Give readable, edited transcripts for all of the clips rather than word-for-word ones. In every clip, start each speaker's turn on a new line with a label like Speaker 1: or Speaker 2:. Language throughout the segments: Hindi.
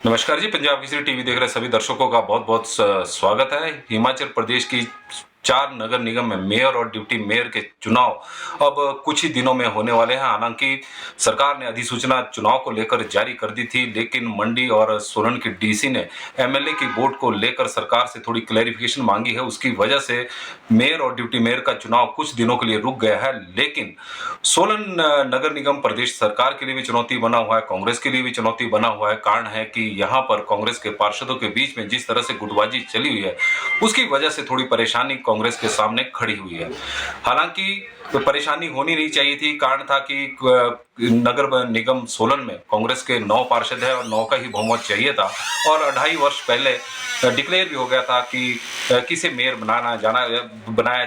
Speaker 1: नमस्कार जी, पंजाब केसरी टीवी देख रहे सभी दर्शकों का बहुत बहुत स्वागत है। हिमाचल प्रदेश की 4 नगर निगम में मेयर और डिप्टी मेयर के चुनाव अब कुछ ही दिनों में होने वाले हैं। हालांकि सरकार ने अधिसूचना चुनाव को लेकर जारी कर दी थी, लेकिन मंडी और सोलन की डीसी ने एमएलए की वोट को लेकर सरकार से थोड़ी क्लैरिफिकेशन मांगी है। उसकी वजह से मेयर और डिप्टी मेयर का चुनाव कुछ दिनों के लिए रुक गया है। लेकिन सोलन नगर निगम प्रदेश सरकार के लिए भी चुनौती बना हुआ है, कांग्रेस के लिए भी चुनौती बना हुआ है। कारण है कि यहाँ पर कांग्रेस के पार्षदों के बीच में जिस तरह से गुटबाजी चली हुई है, उसकी वजह से थोड़ी परेशानी कांग्रेस के सामने खड़ी हुई है। हालांकि परेशानी होनी नहीं चाहिए थी। कारण था कि नगर निगम सोलन में कांग्रेस के 9 पार्षद है और 9 का ही बहुमत चाहिए था, और 2.5 वर्ष पहले डिक्लेयर भी हो गया था कि किसे मेयर बनाया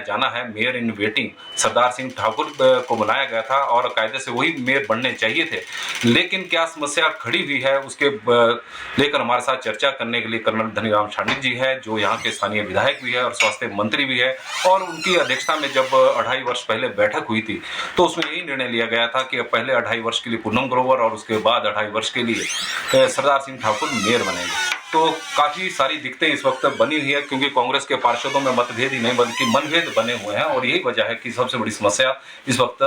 Speaker 1: जाना है। Mayor in waiting Sardar Singh Thakur को बनाया गया था और कायदे से वही मेयर बनने चाहिए थे। लेकिन क्या समस्या खड़ी हुई है, उसके लेकर हमारे साथ चर्चा करने के लिए कर्नल धनीराम शांडिल जी है, जो यहाँ के स्थानीय विधायक भी है और स्वास्थ्य मंत्री भी है। और उनकी अध्यक्षता में जब 2.5 वर्ष पहले बैठक हुई थी, तो उसमें यही निर्णय लिया गया था कि पहले 2.5 वर्ष के लिए पूनम ग्रोवर और उसके बाद 2.5 वर्ष के लिए सरदार सिंह ठाकुर मेयर बनेंगे। तो काफी सारी दिक्कतें इस वक्त बनी हुई है, क्योंकि कांग्रेस के पार्षदों में मतभेद ही नहीं बल्कि मनभेद बने हुए हैं, और यही वजह है कि सबसे बड़ी समस्या इस वक्त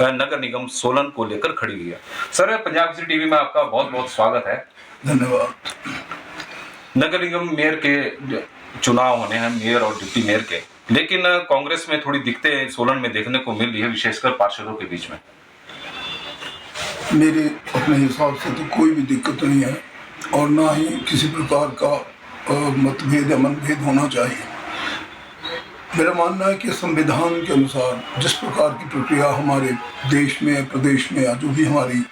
Speaker 1: नगर निगम सोलन को लेकर खड़ी हुई है। सर, पंजाब केसरी टीवी में आपका बहुत बहुत स्वागत है।
Speaker 2: धन्यवाद।
Speaker 1: नगर निगम मेयर के चुनाव होने हैं, मेयर और डिप्टी मेयर के, लेकिन कांग्रेस में थोड़ी दिक्कतें सोलन में देखने को मिल रही है, विशेषकर पार्षदों के बीच में।
Speaker 2: मेरे अपने हिसाब से तो कोई भी दिक्कत नहीं है और ना ही किसी प्रकार का मतभेद या मनभेद होना चाहिए। मेरा मानना है कि संविधान के अनुसार जिस प्रकार की प्रक्रिया हमारे देश में, प्रदेश में, या जो भी हमारी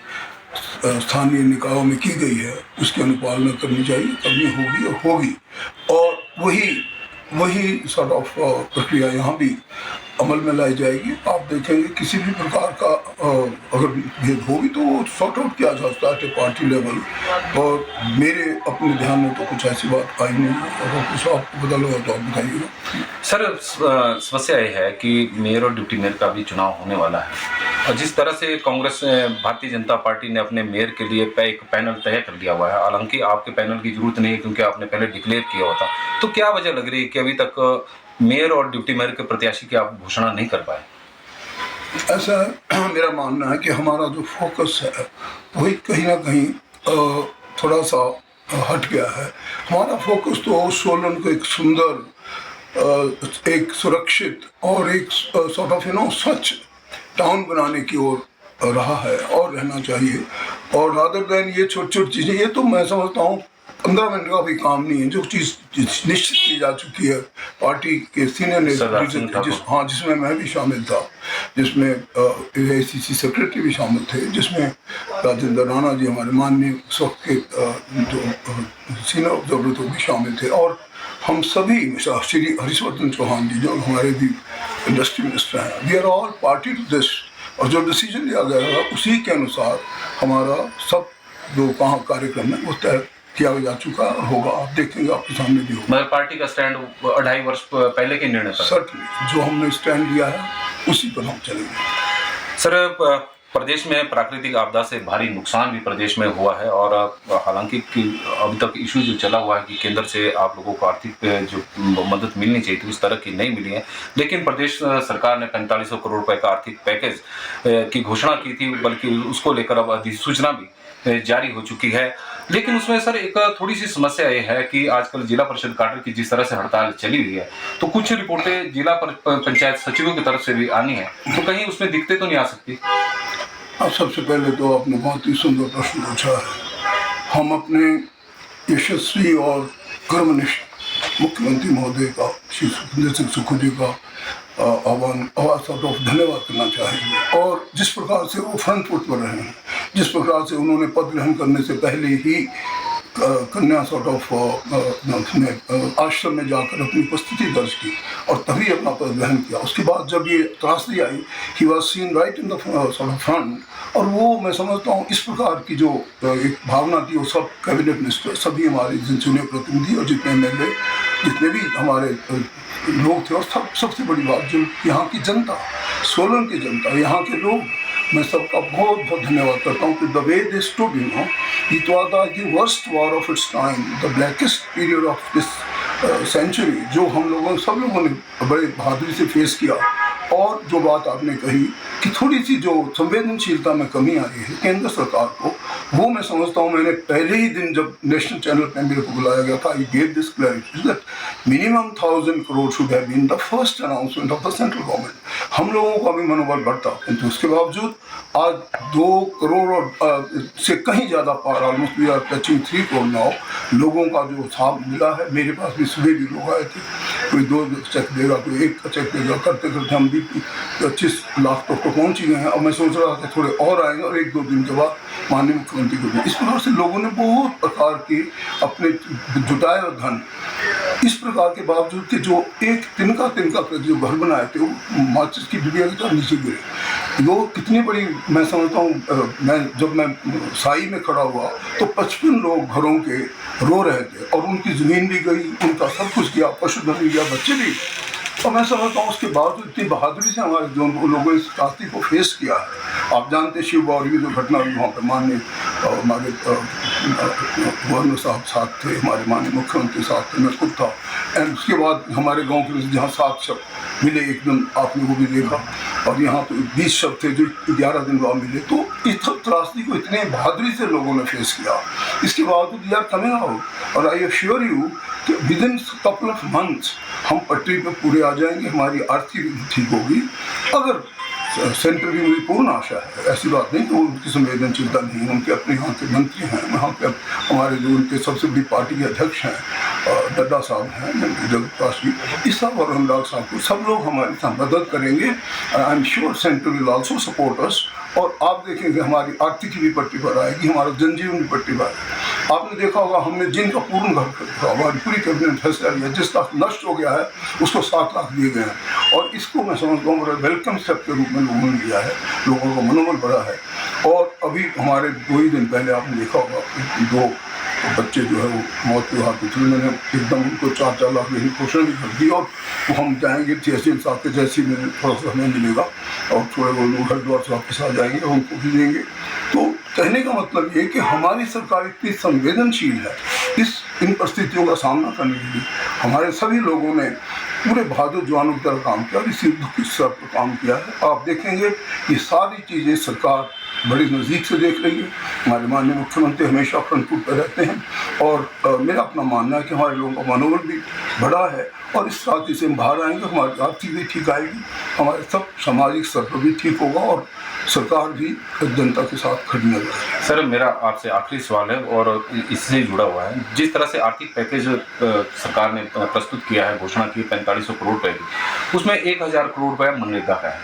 Speaker 2: स्थानीय निकायों में की गई है, उसकी अनुपालना करनी चाहिए, करनी होगी और होगी। और वही सॉर्ट ऑफ प्रक्रिया यहाँ भी अमल में लाई जाएगी। आप देखेंगे किसी भी प्रकार का अगर भेद होगी तो वो सॉर्ट आउट किया जा सकता है पार्टी लेवल। और मेरे अपने ध्यान में तो कुछ ऐसी बात आई नहीं है। अगर कुछ आपको बदल हुआ तो आप बताइएगा।
Speaker 1: सर, समस्या ये है कि मेयर और डिप्टी मेयर का भी चुनाव होने वाला है, और जिस तरह से कांग्रेस भारतीय जनता पार्टी ने अपने मेयर के लिए एक पैनल तय कर लिया हुआ है। हालांकि आपके पैनल की जरूरत नहीं है, क्योंकि आपने पहले डिक्लेयर किया हुआ था। तो क्या वजह लग रही है कि अभी तक मेयर और डिप्टी मेयर के प्रत्याशी की आप घोषणा नहीं कर पाए?
Speaker 2: ऐसा है, मेरा मानना है कि हमारा जो फोकस है वही कहीं ना कहीं थोड़ा सा हट गया है। हमारा फोकस तो सोलन को एक सुंदर, एक सुरक्षित और एक सॉर्ट ऑफ स्वच्छ टाउन बनाने की ओर रहा है और रहना चाहिए। और रादर देन ये छोटी छोटी चीज़ें, ये तो मैं समझता हूँ 15 मिनट का भी काम नहीं है। जो चीज़ निश्चित की जा चुकी है पार्टी के सीनियर नेता, जिसमें मैं भी शामिल था, जिसमें AICC सेक्रेटरी भी शामिल थे, जिसमें राजेंद्र राणा जी हमारे माननीय उस वक्त के जो सीनियर ऑब्जर्वर थे भी शामिल थे, और हम सभी श्री हरीशवर्धन चौहान जी जो हमारे भी इंडस्ट्री मिनिस्टर हैं, we are all party to this. और जो डिसीजन लिया गया है उसी के अनुसार हमारा सब जो कार्यक्रम है वो तय किया जा चुका और होगा। आप देखेंगे, आपके सामने भी होगा।
Speaker 1: मगर पार्टी का स्टैंड 2.5 वर्ष पहले के निर्णय पर,
Speaker 2: सर्टनली जो हमने स्टैंड लिया है उसी पर हम चलेंगे।
Speaker 1: सर, प्रदेश में प्राकृतिक आपदा से भारी नुकसान भी प्रदेश में हुआ है, और हालांकि अभी तक इशू जो चला हुआ है कि केंद्र से आप लोगों को आर्थिक जो मदद मिलनी चाहिए थी उस तरह की नहीं मिली है। लेकिन प्रदेश सरकार ने 4500 करोड़ रुपए का आर्थिक पैकेज की घोषणा की थी, बल्कि उसको लेकर अब अधिसूचना भी जारी हो चुकी है। लेकिन उसमें सर एक थोड़ी सी समस्या ये है कि आजकल जिला परिषद काडर की जिस तरह से हड़ताल चली हुई है, तो कुछ रिपोर्टें जिला पंचायत सचिवों की तरफ से भी आनी है, तो कहीं उसमें दिक्कतें तो नहीं आ सकती?
Speaker 2: सबसे पहले तो आपने बहुत ही सुंदर प्रश्न पूछा है। हम अपने यशस्वी और कर्मनिष्ठ मुख्यमंत्री महोदय का, श्री सुखविंदर सिंह सुक्खू जी का धन्यवाद करना चाहेंगे। और जिस प्रकार से वो फ्रंट फुट पर रहे हैं, जिस प्रकार से उन्होंने पद ग्रहण करने से पहले ही कन्या सॉर्ट ऑफ आश्रम में जाकर अपनी उपस्थिति दर्ज की और तभी अपना पद ग्रहण किया। उसके बाद जब ये त्रासदी आई, he was seen right in the sort of front. और वो मैं समझता हूँ इस प्रकार की जो एक भावना थी वो सब कैबिनेट मिनिस्टर, सभी हमारे चुने प्रतिनिधि और जितने MLA, जितने भी हमारे लोग थे, और सबसे बड़ी बात जो यहाँ की जनता, सोलन की जनता, यहाँ के लोग मैं सबका बहुत बहुत धन्यवाद करता हूँ कि the way they stood, you know, it was the worst war of its time, the blackest period of this century, जो हम लोगों सब लोगों ने बड़े बहादुरी से फेस किया। और जो बात आपने कही कि थोड़ी सी जो संवेदनशीलता में कमी आई है केंद्र सरकार को, वो मैं समझता हूँ, मैंने पहले ही दिन जब नेशनल चैनल पे मेरे को बुलाया गया था, I gave this clarity that minimum 1000 crore should have been the first announcement of the central government. हम लोगों का भी मनोबल बढ़ता, किंतु उसके बावजूद आज 2 करोड़ और से कहीं ज़्यादा पार, almost we are touching 3 crore now, लोगों का जो हिसाब मिला है। मेरे पास भी सुबह भी लोग आए थे, कोई 2 चेक देगा, कोई 1 चेक देगा, करते करते हम भी 25 लाख तक तो पहुँच ही गए हैं। और मैं सोच रहा था थोड़े और आएंगे और 1-2 दिन के बाद माननीय मुख्यमंत्री को भी। इस प्रकार से लोगों ने बहुत प्रकार के अपने जुटाए और धन, इस प्रकार के बावजूद कि जो एक तिनका कर जो घर बनाए थे, वो माचिस की डिबिया की तरह नीचे गिरे। वो कितनी बड़ी, मैं समझता हूँ, जब मैं साई में खड़ा हुआ तो 55 लोग घरों के रो रहे थे और उनकी ज़मीन भी गई, उनका सब कुछ गया, पशुधन भी गया, बच्चे भी। और मैं समझता हूँ उसके बावजूद इतनी बहादुरी से हमारे जो लोगों इस कास्ती को फेस किया है। आप जानते हैं शिव बावरी की जो घटना हुई वहाँ पर, माननीय हमारे गवर्नर साहब साथ थे, हमारे माननीय मुख्यमंत्री साथ थे, मैं खुद था। एंड उसके बाद हमारे गांव के जहाँ 7 शव मिले, एक दिन आपने वो भी देखा, और यहाँ तो 20 शव थे जो 11 दिन बाद मिले। तो इस त्रासदी को इतने बहादुरी से लोगों ने फेस किया। इसके बावजूद वी आर कमिंग आउट, और आई एश्योर यू कि with in couple of months हम पटरी पर पूरे आ जाएंगे, हमारी आर्थिक भी ठीक होगी। अगर सेंटर की मुझे पूर्ण आशा है, ऐसी बात नहीं कि उनकी संवेदनशीलता नहीं, उनके अपने यहाँ के मंत्री हैं, वहाँ पे हमारे जो उनके सबसे बड़ी पार्टी के अध्यक्ष हैं, डड्डा साहब हैं, जगप्रकाश जी, इस सब और अनुराग साहब को, सब लोग हमारी साथ मदद करेंगे। I am sure centre will also support us. और आप देखेंगे हमारी आर्थिक भी पट्टी पर आएगी, हमारा जनजीवन भी पट्टी पर आएगा। आपने देखा होगा हमने जिनका पूर्ण घर खरीदा, हमारी पूरी कैबिनेट फैसला लिया, जिसका नष्ट हो गया है उसको 7 लाख दिए गए हैं। और इसको मैं समझता हूँ बड़ा वेलकम स्टेप के रूप में लोगों ने लिया है, लोगों का मनोबल बढ़ा है। और अभी हमारे 2 ही दिन पहले आपने देखा होगा 2 बच्चे जो है वो मौत के हाथ उठे, मैंने एकदम उनको 4-4 लाख की पोषण भी कर दी। और हम जाएंगे तहसील साहब के जैसे में थोड़ा सा हमें मिलेगा, और थोड़े वो लोग हरिद्वार से वापस आ जाएंगे, उनको भी देंगे। तो कहने का मतलब ये कि हमारी सरकार इतनी संवेदनशील है इन परिस्थितियों का सामना करने के लिए। हमारे सभी लोगों ने पूरे बहादुर जवानों की तरह काम किया, इसी दुख के स्तर पर काम किया है। आप देखेंगे ये सारी चीज़ें सरकार बड़ी नज़दीक से देख रही है। हमारे माननीय मुख्यमंत्री हमेशा फ्रंट फुट पर रहते हैं, और मेरा अपना मानना है कि हमारे लोगों का मनोबल भी बढ़ा है, और इस साथी से हम बाहर आएंगे, हमारी आर्थिक भी ठीक आएगी, हमारे सब सामाजिक स्तर पर भी ठीक होगा, और सरकार भी जनता के साथ खड़ी नजर आएगी।
Speaker 1: सर, मेरा आपसे आखिरी सवाल है और इससे जुड़ा हुआ है, जिस तरह से आर्थिक पैकेज सरकार ने प्रस्तुत किया है, घोषणा की 4500 करोड़ रुपए की, उसमें 1000 करोड़ रुपया मनरेगा का है,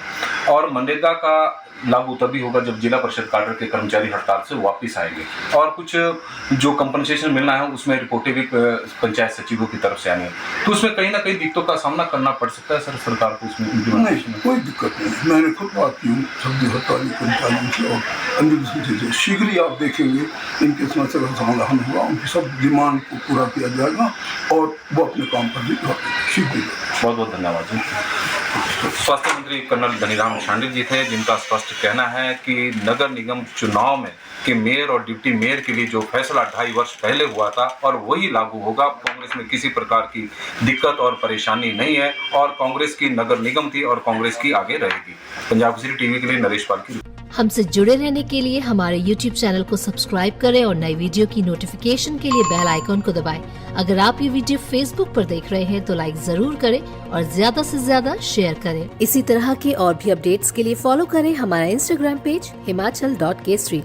Speaker 1: और मनरेगा का लागू तभी होगा जब जिला परिषद काडर के कर्मचारी हड़ताल से वापस आएंगे, और कुछ जो कंपनसेशन मिलना है उसमें रिपोर्टें भी पंचायत सचिवों की तरफ से आनी है। तो उसमें कहीं ना कहीं दिक्कतों का सामना करना पड़ सकता है सर सरकार को उसमें?
Speaker 2: नहीं, कोई दिक्कत नहीं। मैंने खुद बात की हूँ सब्जी हड़ताली कर्मचारियों से और अन्य दूसरी चीज़ें। शीघ्र ही आप देखेंगे इनकी समस्या का समाधान होगा, उनकी सब डिमांड को पूरा किया जाएगा, और वो अपने काम पर भी लौटेंगे शीघ्र।
Speaker 1: बहुत बहुत धन्यवाद जी। स्वास्थ्य मंत्री कर्नल धनीराम शांडिल जी थे, जिनका स्पष्ट कहना है कि नगर निगम चुनाव में कि मेयर और डिप्टी मेयर के लिए जो फैसला 2.5 वर्ष पहले हुआ था और वही लागू होगा। कांग्रेस में किसी प्रकार की दिक्कत और परेशानी नहीं है, और कांग्रेस की नगर निगम थी और कांग्रेस की आगे रहेगी। पंजाब केसरी टीवी के लिए नरेश पाल की।
Speaker 3: हमसे जुड़े रहने के लिए हमारे YouTube चैनल को सब्सक्राइब करें और नई वीडियो की नोटिफिकेशन के लिए बेल आइकॉन को दबाएं। अगर आप ये वीडियो Facebook पर देख रहे हैं तो लाइक जरूर करें और ज्यादा से ज्यादा शेयर करें। इसी तरह के और भी अपडेट्स के लिए फॉलो करें हमारा Instagram पेज himachal.kesari।